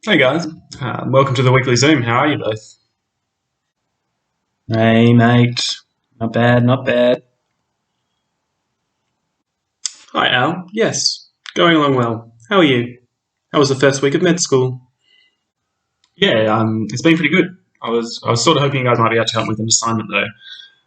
Hey guys, welcome to the weekly Zoom. How are you both? Hey, mate. Not bad, not bad. Hi Al. Yes, going along well. How are you? How was the first week of med school? Yeah, it's been pretty good. I was sort of hoping you guys might be able to help me with an assignment though.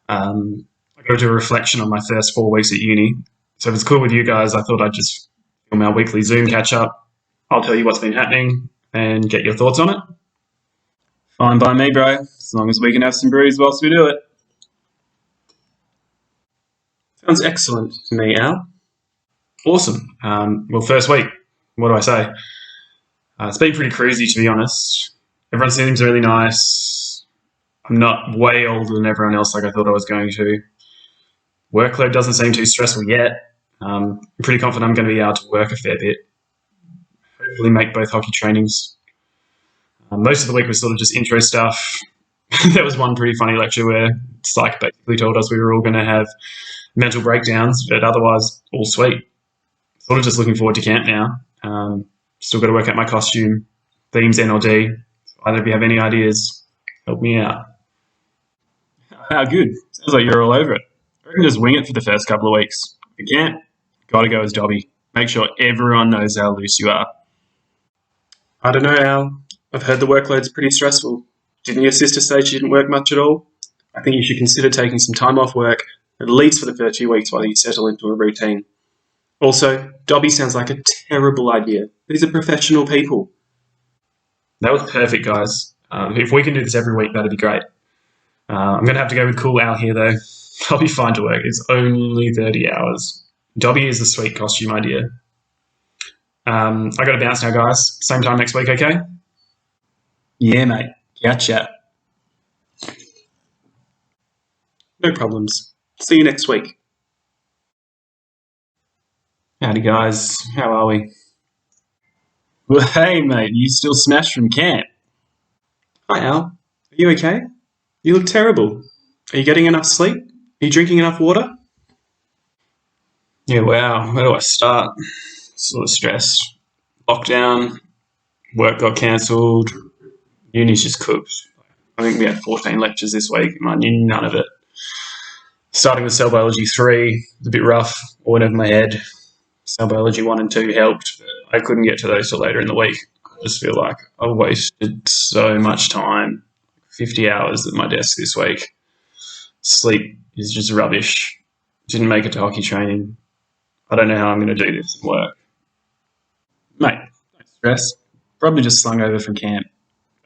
I got to do a reflection on my first 4 weeks at uni. So if it's cool with you guys, I thought I'd just film our weekly Zoom catch up. I'll tell you what's been happening and get your thoughts on it. Fine by me, bro. As long as we can have some brews whilst we do it. Sounds excellent to me, Al. Awesome. Well, first week. What do I say? It's been pretty crazy, to be honest. Everyone seems really nice. I'm not way older than everyone else like I thought I was going to. Workload doesn't seem too stressful yet. I'm pretty confident I'm going to be able to work a fair bit. Hopefully make both hockey trainings. Most of the week was sort of just intro stuff. There was one pretty funny lecture where Psych basically told us we were all going to have mental breakdowns, but otherwise all sweet. Sort of just looking forward to camp now. Still got to work out my costume, themes, NLD. Either of you have any ideas, help me out. How good. Sounds like you're all over it. I reckon just wing it for the first couple of weeks. If you can't, gotta go as Dobby. Make sure everyone knows how loose you are. I don't know, Al. I've heard the workload's pretty stressful. Didn't your sister say she didn't work much at all? I think you should consider taking some time off work, at least for the first few weeks while you settle into a routine. Also, Dobby sounds like a terrible idea. These are professional people. That was perfect, guys. If we can do this every week, that'd be great. I'm going to have to go with Cool Al here, though. I'll be fine to work. It's only 30 hours. Dobby is the sweet costume idea. I got to bounce now, guys. Same time next week, okay? Yeah, mate. Gotcha. No problems. See you next week. Howdy, guys. How are we? Well, hey, mate. You still smashed from camp. Hi, Al. Are you okay? You look terrible. Are you getting enough sleep? Are you drinking enough water? Yeah, wow. Where do I start? Sort of stress. Lockdown. Work got cancelled. Uni's just cooked. I think we had 14 lectures this week, and I knew none of it. Starting with cell biology 3 was a bit rough. All went over my head. Cell biology 1 and 2 helped, but I couldn't get to those till later in the week. I just feel like I wasted so much time. 50 hours at my desk this week. Sleep is just rubbish. Didn't make it to hockey training. I don't know how I'm going to do this and work. Mate, don't stress. Probably just slung over from camp.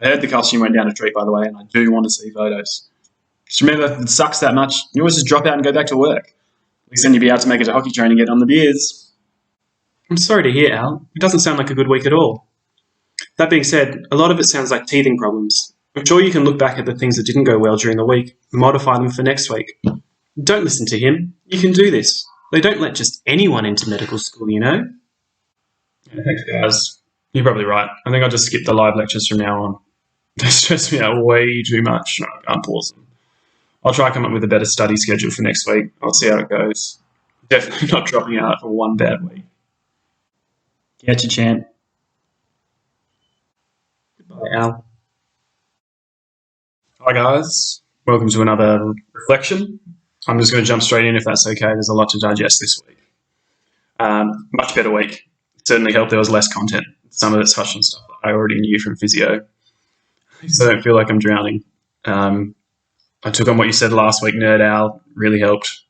I heard the costume went down a treat, by the way, and I do want to see photos. Just remember, if it sucks that much, you always just drop out and go back to work. At least then you'll be able to make it to hockey training and get on the beers. I'm sorry to hear, Al. It doesn't sound like a good week at all. That being said, a lot of it sounds like teething problems. I'm sure you can look back at the things that didn't go well during the week and modify them for next week. Don't listen to him. You can do this. They don't let just anyone into medical school, you know? Yeah, thanks, guys. You're probably right. I think I'll just skip the live lectures from now on. They stress me out way too much. I can't pause them. I'll try to come up with a better study schedule for next week. I'll see how it goes. Definitely not dropping out for one bad week. Catch a champ. Goodbye, Al. Hi, guys. Welcome to another reflection. I'm just going to jump straight in if that's okay. There's a lot to digest this week. Much better week. It certainly helped there was less content. Some of it's touched on stuff I already knew from physio. So I don't feel like I'm drowning. I took on what you said last week, Nerd Al. Really helped.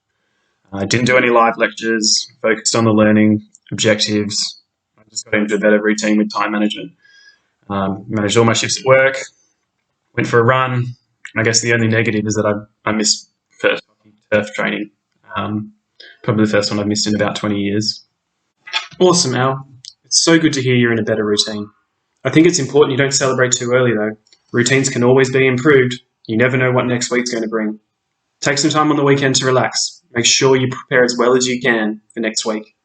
I didn't do any live lectures. Focused on the learning, objectives. I just got into a better routine with time management. Managed all my shifts at work. Went for a run. I guess the only negative is that I missed first turf training. Probably the first one I've missed in about 20 years. Awesome, Al. It's so good to hear you're in a better routine. I think it's important you don't celebrate too early, though. Routines can always be improved. You never know what next week's going to bring. Take some time on the weekend to relax. Make sure you prepare as well as you can for next week.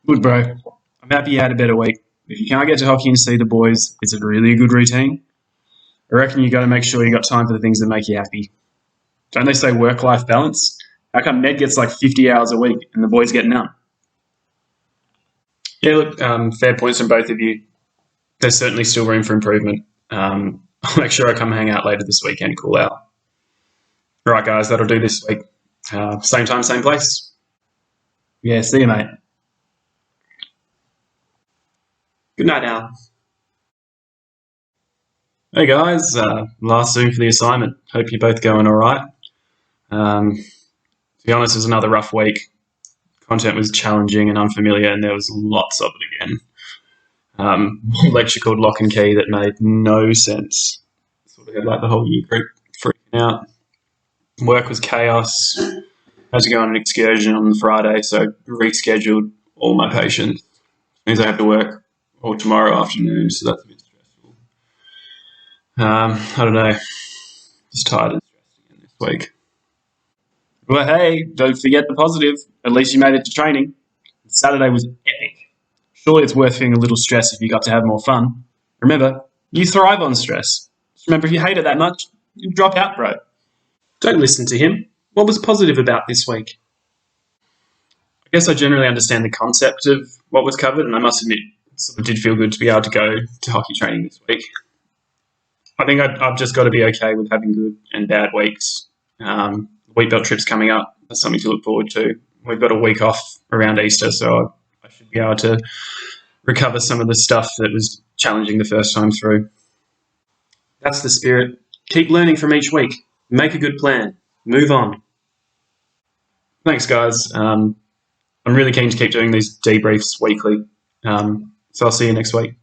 Good, bro. I'm happy you had a better week. If you can't get to hockey and see the boys, it's a really good routine. I reckon you got to make sure you got time for the things that make you happy. Don't they say work-life balance? How come Ned gets like 50 hours a week and the boys get none? Yeah, look, fair points from both of you. there's certainly still room for improvement. I'll make sure I come hang out later this weekend, cool out. All right, guys, that'll do this week. Same time, same place. Yeah, see you, mate. Good night, Al. Hey, guys. Last Zoom for the assignment. Hope you're both going all right. To be honest, it was another rough week. Content was challenging and unfamiliar, and there was lots of it again. Lecture called Lock and Key that made no sense. Sort of had like the whole year group freaking out. Work was chaos. I had to go on an excursion on Friday, so rescheduled all my patients. Means I have to work all tomorrow afternoon, so that's a bit stressful. I don't know. Just tired and stressed again this week. Well, hey, don't forget the positive. At least you made it to training. Saturday was epic. Surely it's worth feeling a little stress if you got to have more fun. Remember, you thrive on stress. Just remember, if you hate it that much, you drop out, bro. Don't listen to him. What was positive about this week? I guess I generally understand the concept of what was covered, and I must admit, it sort of did feel good to be able to go to hockey training this week. I think I've just got to be okay with having good and bad weeks. Wheat Belt trip's coming up. That's something to look forward to. We've got a week off around Easter, so I should be able to recover some of the stuff that was challenging the first time through. That's the spirit. Keep learning from each week. Make a good plan. Move on. Thanks, guys. I'm really keen to keep doing these debriefs weekly. So I'll see you next week.